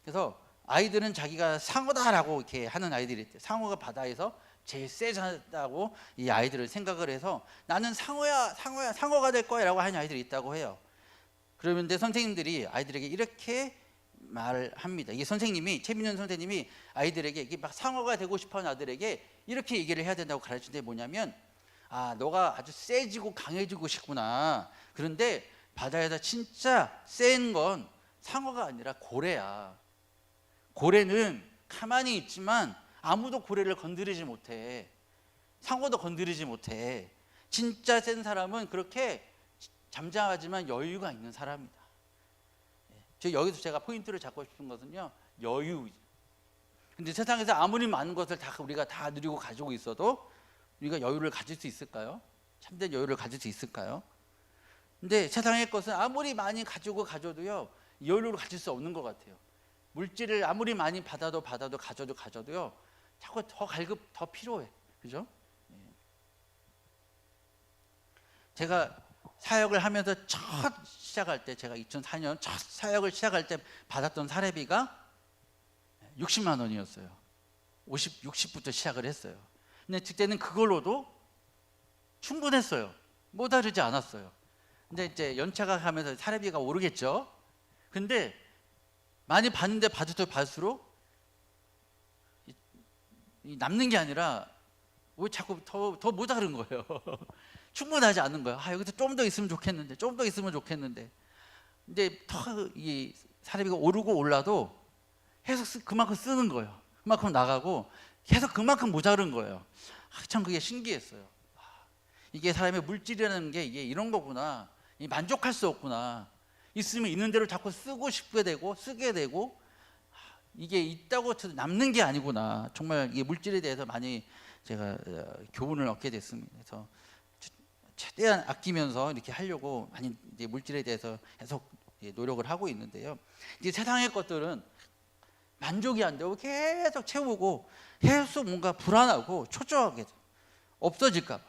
그래서 아이들은 자기가 상어다라고 이렇게 하는 아이들이 있대요. 상어가 바다에서 제일 세다고 이 아이들은 생각을 해서 나는 상어가 될 거야라고 하는 아이들이 있다고 해요. 그런데 선생님들이 아이들에게 이렇게 말을 합니다. 이게 선생님이 최민현 선생님이 아이들에게 이게 막 상어가 되고 싶어하는 아들에게 이렇게 얘기를 해야 된다고 가르치는데 뭐냐면, 아, 너가 아주 세지고 강해지고 싶구나. 그런데 바다에서 진짜 센 건 상어가 아니라 고래야. 고래는 가만히 있지만 아무도 고래를 건드리지 못해. 상어도 건드리지 못해. 진짜 센 사람은 그렇게 잠잠하지만 여유가 있는 사람이다. 여기서 제가 포인트를 잡고 싶은 것은요, 여유. 근데 세상에서 아무리 많은 것을 다 우리가 다 누리고 가지고 있어도 우리가 여유를 가질 수 있을까요? 참된 여유를 가질 수 있을까요? 근데 세상의 것은 아무리 많이 가져도요, 여유를 가질 수 없는 것 같아요. 물질을 아무리 많이 받아도 가져도요, 자꾸 더 갈급, 더 필요해. 그죠? 제가 사역을 하면서 첫 시작할 때, 제가 2004년 첫 사역을 시작할 때 받았던 사례비가 60만 원이었어요. 60부터 시작을 했어요. 근데 그때는 그걸로도 충분했어요. 모자르지 않았어요. 근데 이제 연차가 가면서 사례비가 오르겠죠. 근데 많이 받는데 받을수록 남는 게 아니라 왜 자꾸 더 모자른 거예요. 충분하지 않은 거예요. 여기서 좀 더 있으면 좋겠는데, 좀 더 있으면 좋겠는데. 근데 더 이 사례비가 오르고 올라도 계속 그만큼 쓰는 거예요. 그만큼 나가고 계속 그만큼 모자른 거예요. 참 그게 신기했어요. 이게 사람의 물질이라는 게 이게 이런 거구나. 만족할 수 없구나. 있으면 있는 대로 자꾸 쓰고 싶게 되고 쓰게 되고, 이게 있다고 남는 게 아니구나. 정말 이게 물질에 대해서 많이 제가 교훈을 얻게 됐습니다. 그래서 최대한 아끼면서 이렇게 하려고 많이 이제 물질에 대해서 계속 노력을 하고 있는데요. 이제 세상의 것들은 만족이 안 되고 계속 채우고 계속 뭔가 불안하고 초조하게 없어질까 봐.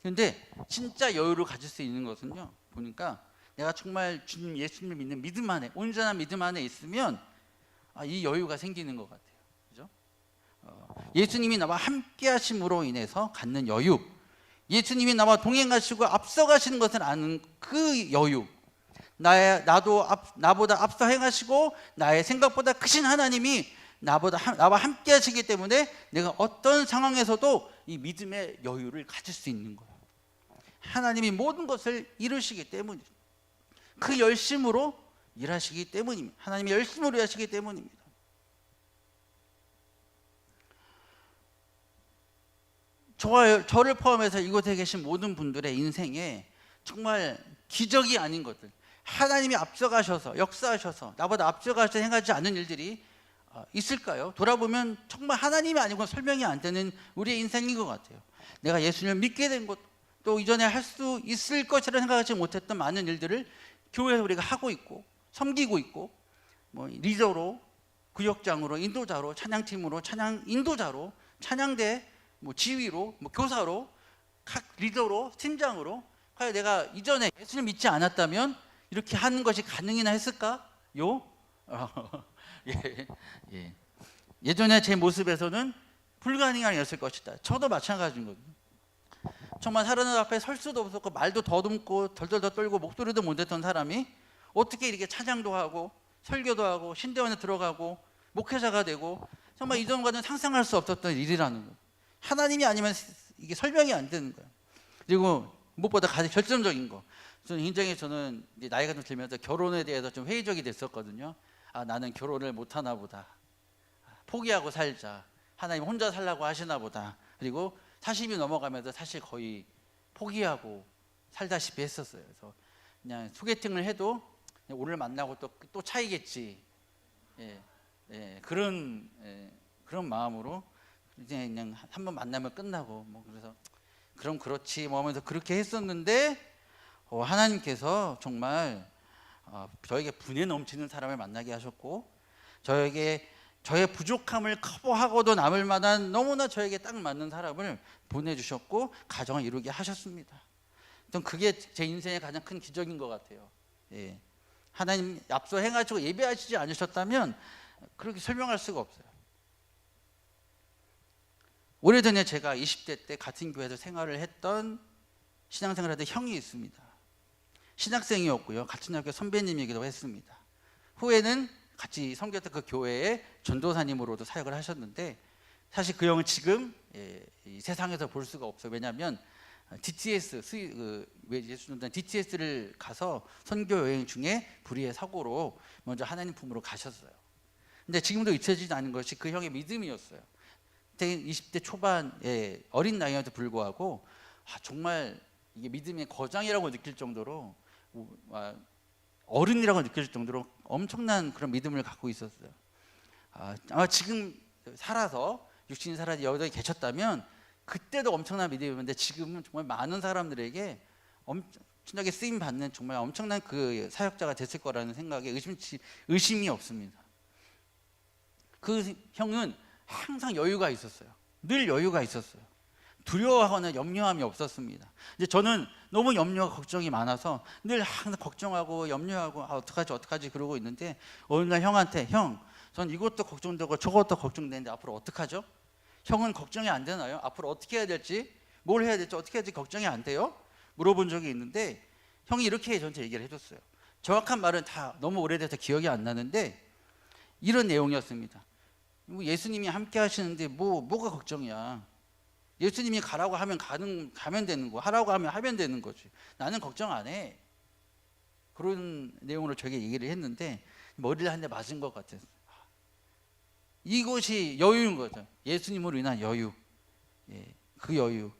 그런데 진짜 여유를 가질 수 있는 것은요, 보니까 내가 정말 주님 예수님을 믿는 믿음 안에, 온전한 믿음 안에 있으면 이 여유가 생기는 것 같아요. 그죠? 예수님이 나와 함께 하심으로 인해서 갖는 여유, 예수님이 나와 동행하시고 앞서가시는 것을 아는 그 여유, 나보다 앞서 행하시고 나의 생각보다 크신 하나님이 나와 함께 하시기 때문에 내가 어떤 상황에서도 이 믿음의 여유를 가질 수 있는 거예요. 하나님이 모든 것을 이루시기 때문이죠. 그 열심으로 일하시기 때문입니다. 하나님이 열심으로 일하시기 때문입니다. 저를 포함해서 이곳에 계신 모든 분들의 인생에 정말 기적이 아닌 것들, 하나님이 앞서가셔서 역사하셔서 나보다 앞서가셔서 행하지 않은 일들이 있을까요? 돌아보면 정말 하나님이 아니고는 설명이 안 되는 우리의 인생인 것 같아요. 내가 예수님을 믿게 된 것, 또 이전에 할 수 있을 것이라 생각하지 못했던 많은 일들을 교회에서 우리가 하고 있고 섬기고 있고, 뭐 리더로, 구역장으로, 인도자로, 찬양팀으로, 찬양 인도자로, 찬양대 뭐 지휘로, 뭐 교사로, 각 리더로, 팀장으로. 과연 내가 이전에 예수를 믿지 않았다면 이렇게 하는 것이 가능이나 했을까요? 예, 예. 예전에 제 모습에서는 불가능한 일이었을 것이다. 저도 마찬가지인 거거든요. 정말 사람들 앞에 설 수도 없었고 말도 더듬고 덜덜덜 떨고 목소리도 못 냈던 사람이 어떻게 이렇게 찬양도 하고 설교도 하고 신대원에 들어가고 목회자가 되고 정말 이전과는 상상할 수 없었던 일이라는 거예요. 하나님이 아니면 이게 설명이 안 되는 거예요. 그리고 무엇보다 가장 결정적인 거, 저는 이제 나이가 좀 들면서 결혼에 대해서 좀 회의적이 됐었거든요. 아, 나는 결혼을 못 하나 보다. 포기하고 살자. 하나님 혼자 살라고 하시나 보다. 그리고 40이 넘어가면서 사실 거의 포기하고 살다시피 했었어요. 그래서 그냥 소개팅을 해도 그냥 오늘 만나고 또 차이겠지. 그런 마음으로 이제 그냥 한번 만나면 끝나고 뭐 그래서 그럼 그렇지 뭐 하면서 그렇게 했었는데 하나님께서 정말 저에게 분에 넘치는 사람을 만나게 하셨고 저에게 저의 부족함을 커버하고도 남을 만한 너무나 저에게 딱 맞는 사람을 보내주셨고 가정을 이루게 하셨습니다. 전 그게 제 인생의 가장 큰 기적인 것 같아요. 예. 하나님 앞서 행하시고 예배하시지 않으셨다면 그렇게 설명할 수가 없어요. 오래전에 제가 20대 때 같은 교회에서 생활을 했던 신앙생활 하던 형이 있습니다. 신학생이었고요. 같은 학교 선배님이기도 했습니다. 후에는 같이 섬겼던 그 교회의 전도사님으로도 사역을 하셨는데 사실 그 형은 지금 이 세상에서 볼 수가 없어요. 왜냐하면 DTS를 가서 선교 여행 중에 불의의 사고로 먼저 하나님 품으로 가셨어요. 근데 지금도 잊혀지지 않은 것이 그 형의 믿음이었어요. 20대 초반에 어린 나이에도 불구하고 정말 이게 믿음의 거장이라고 느낄 정도로 어른이라고 느낄 정도로 엄청난 그런 믿음을 갖고 있었어요. 아마 지금 살아서 육신이 살아서 여기 계셨다면 그때도 엄청난 믿음이었는데 지금은 정말 많은 사람들에게 엄청나게 쓰임 받는 정말 엄청난 그 사역자가 됐을 거라는 생각에 의심이 없습니다. 그 형은 항상 여유가 있었어요. 늘 여유가 있었어요. 두려워하거나 염려함이 없었습니다. 이제 저는 너무 염려와 걱정이 많아서 늘 항상 걱정하고 염려하고 어떡하지 그러고 있는데 어느 날 형한테 형, 전 이것도 걱정되고 저것도 걱정되는데 앞으로 어떡하죠? 형은 걱정이 안 되나요? 앞으로 어떻게 해야 될지, 뭘 해야 될지, 어떻게 해야 될지 걱정이 안 돼요? 물어본 적이 있는데 형이 이렇게 저한테 얘기를 해줬어요. 정확한 말은 다 너무 오래돼서 기억이 안 나는데 이런 내용이었습니다. 예수님이 함께 하시는데 뭐가 걱정이야. 예수님이 가라고 하면 가면 되는 거, 하라고 하면 하면 되는 거지. 나는 걱정 안 해. 그런 내용으로 저에게 얘기를 했는데 머리를 한 대 맞은 것 같아요. 이것이 여유인 거죠. 예수님으로 인한 여유. 그 여유.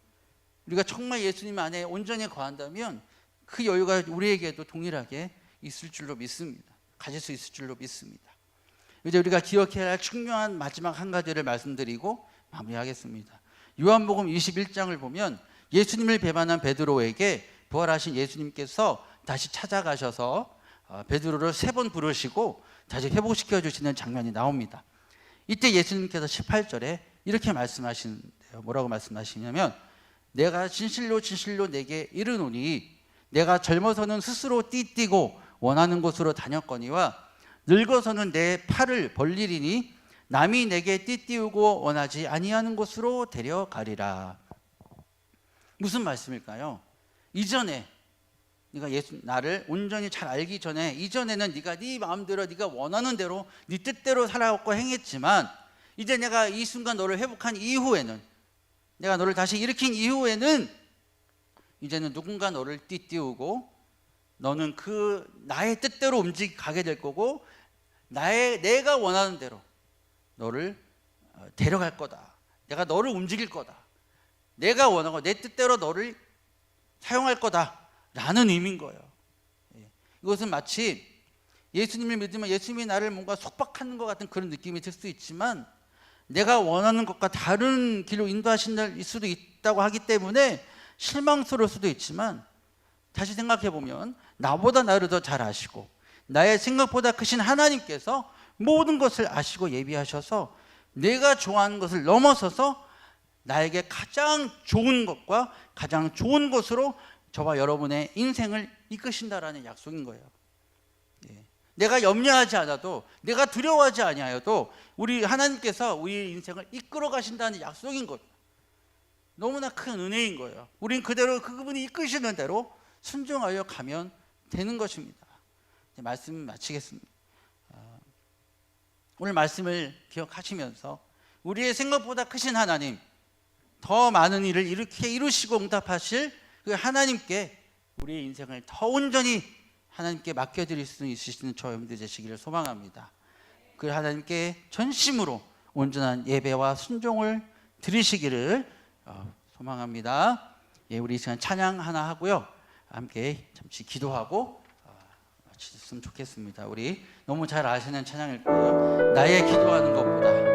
우리가 정말 예수님 안에 온전히 거한다면 그 여유가 우리에게도 동일하게 있을 줄로 믿습니다. 가질 수 있을 줄로 믿습니다. 이제 우리가 기억해야 할 중요한 마지막 한 가지를 말씀드리고 마무리하겠습니다. 요한복음 21장을 보면 예수님을 배반한 베드로에게 부활하신 예수님께서 다시 찾아가셔서 베드로를 3번 부르시고 다시 회복시켜 주시는 장면이 나옵니다. 이때 예수님께서 18절에 이렇게 말씀하시는데요. 뭐라고 말씀하시냐면 내가 진실로 진실로 내게 이르노니 내가 젊어서는 스스로 띠띠고 원하는 곳으로 다녔거니와 늙어서는 내 팔을 벌리리니 남이 내게 띠띠우고 원하지 아니하는 곳으로 데려가리라. 무슨 말씀일까요? 이전에 네가 나를 온전히 잘 알기 전에 이전에는 네가 네 마음대로 네가 원하는 대로 네 뜻대로 살아왔고 행했지만 이제 내가 이 순간 너를 회복한 이후에는 내가 너를 다시 일으킨 이후에는 이제는 누군가 너를 띠띠우고 너는 그 나의 뜻대로 움직이게 될 거고 내가 원하는 대로 너를 데려갈 거다. 내가 너를 움직일 거다. 내가 원하고 내 뜻대로 너를 사용할 거다라는 의미인 거예요. 이것은 마치 예수님을 믿으면 예수님이 나를 뭔가 속박하는 것 같은 그런 느낌이 들 수도 있지만 내가 원하는 것과 다른 길로 인도하실 수도 있다고 하기 때문에 실망스러울 수도 있지만 다시 생각해 보면 나보다 나를 더 잘 아시고 나의 생각보다 크신 하나님께서 모든 것을 아시고 예비하셔서 내가 좋아하는 것을 넘어서서 나에게 가장 좋은 것과 가장 좋은 것으로 저와 여러분의 인생을 이끄신다라는 약속인 거예요. 내가 염려하지 않아도, 내가 두려워하지 아니하여도 우리 하나님께서 우리 인생을 이끌어 가신다는 약속인 것. 너무나 큰 은혜인 거예요. 우린 그대로 그분이 이끄시는 대로 순종하여 가면 되는 것입니다. 말씀 마치겠습니다. 오늘 말씀을 기억하시면서 우리의 생각보다 크신 하나님, 더 많은 일을 이렇게 이루시고 응답하실 그 하나님께 우리의 인생을 더 온전히 하나님께 맡겨드릴 수 있으시는 저 여러분들 되시기를 소망합니다. 그 하나님께 전심으로 온전한 예배와 순종을 드리시기를 소망합니다. 예, 우리 이 시간 찬양 하나 하고요, 함께 잠시 기도하고 마쳤으면 좋겠습니다. 우리 너무 잘 아시는 찬양일 거예요. 나의 기도하는 것보다.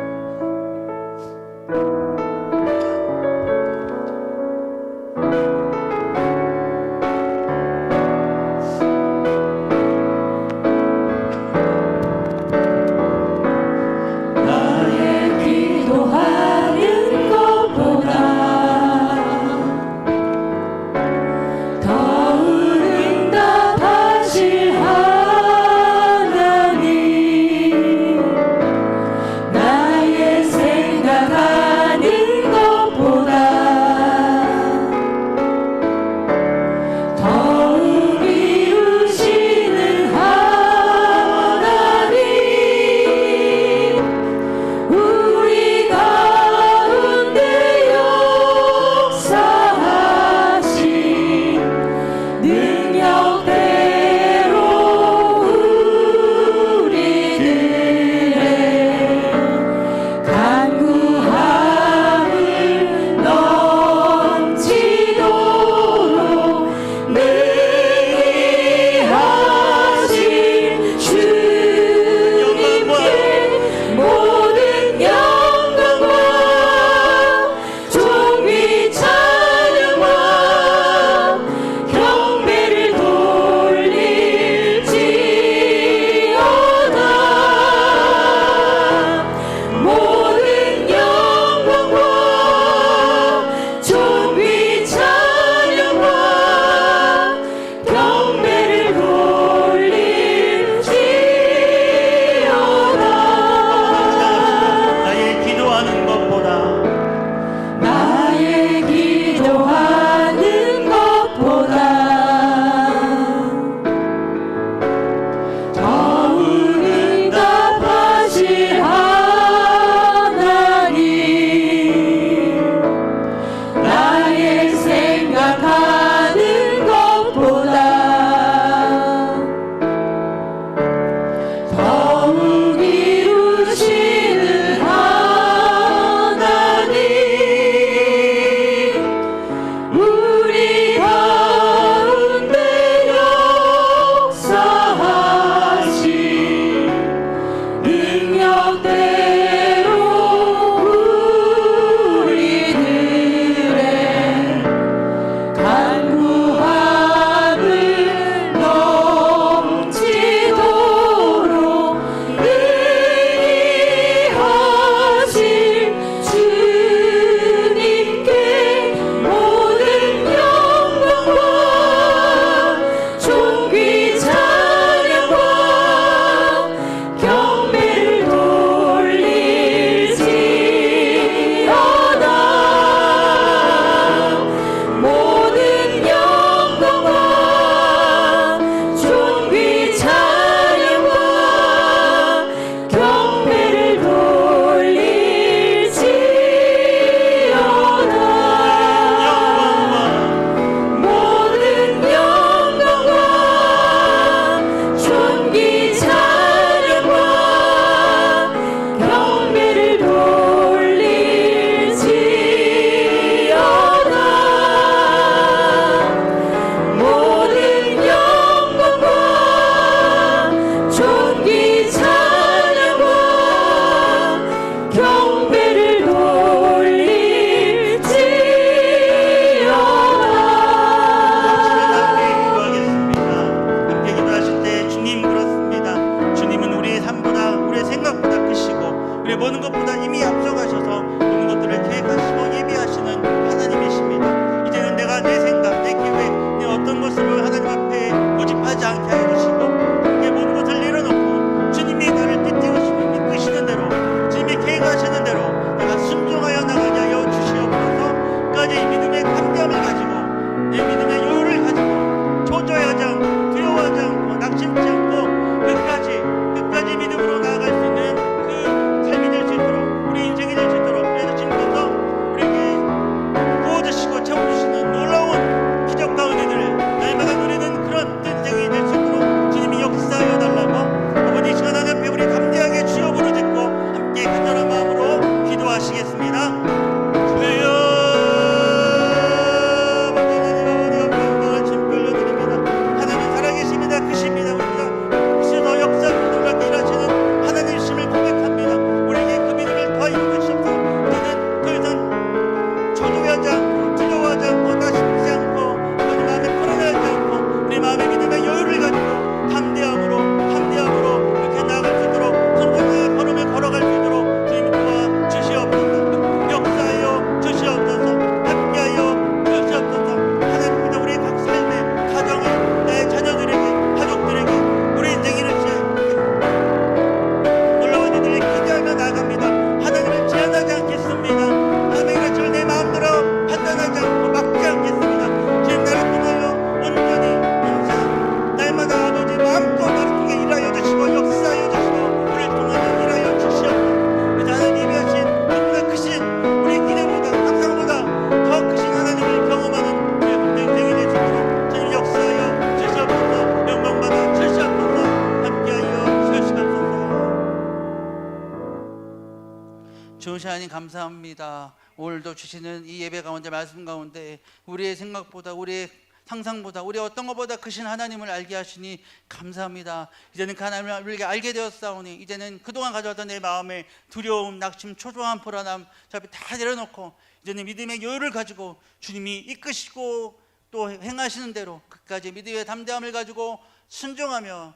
어떤 것으로 하나님 앞에 고집하지 않게 하여 주시고 모든 것을 내려놓고 좋으신 하나님 감사합니다. 오늘도 주시는 이 예배 가운데 말씀 가운데 우리의 생각보다 우리의 상상보다 우리 어떤 것보다 크신 하나님을 알게 하시니 감사합니다. 이제는 그 하나님을 우리가 알게 되었사오니 이제는 그동안 가져왔던 내 마음의 두려움, 낙심, 초조함, 불안함 다 내려놓고 이제는 믿음의 여유를 가지고 주님이 이끄시고 또 행하시는 대로 끝까지 믿음의 담대함을 가지고 순종하며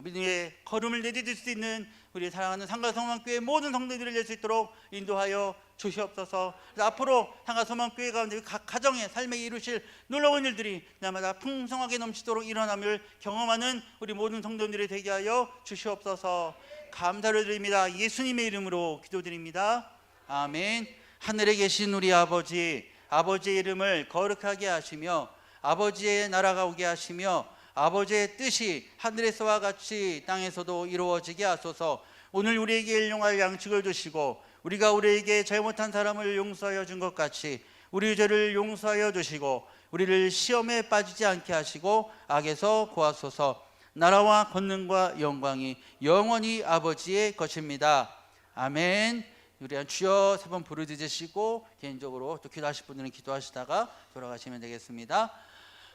믿음의 걸음을 내디딜 수 있는 우리 사랑하는 상가소망교회 모든 성도들을 낼 수 있도록 인도하여 주시옵소서. 앞으로 상가소망교회 가운데 각 가정의 삶에 이루실 놀라운 일들이 날마다 풍성하게 넘치도록 일어남을 경험하는 우리 모든 성도들이 되게 하여 주시옵소서. 감사를 드립니다. 예수님의 이름으로 기도드립니다. 아멘. 하늘에 계신 우리 아버지, 아버지의 이름을 거룩하게 하시며 아버지의 나라가 오게 하시며 아버지의 뜻이 하늘에서와 같이 땅에서도 이루어지게 하소서. 오늘 우리에게 일용할 양식을 주시고 우리가 우리에게 잘못한 사람을 용서하여 준 것 같이 우리 죄를 용서하여 주시고 우리를 시험에 빠지지 않게 하시고 악에서 구하소서. 나라와 권능과 영광이 영원히 아버지의 것입니다. 아멘. 우리 한 주여 세 번 부르짖으시고 개인적으로 또 기도하실 분들은 기도하시다가 돌아가시면 되겠습니다.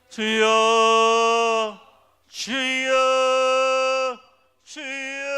주여 주여 주여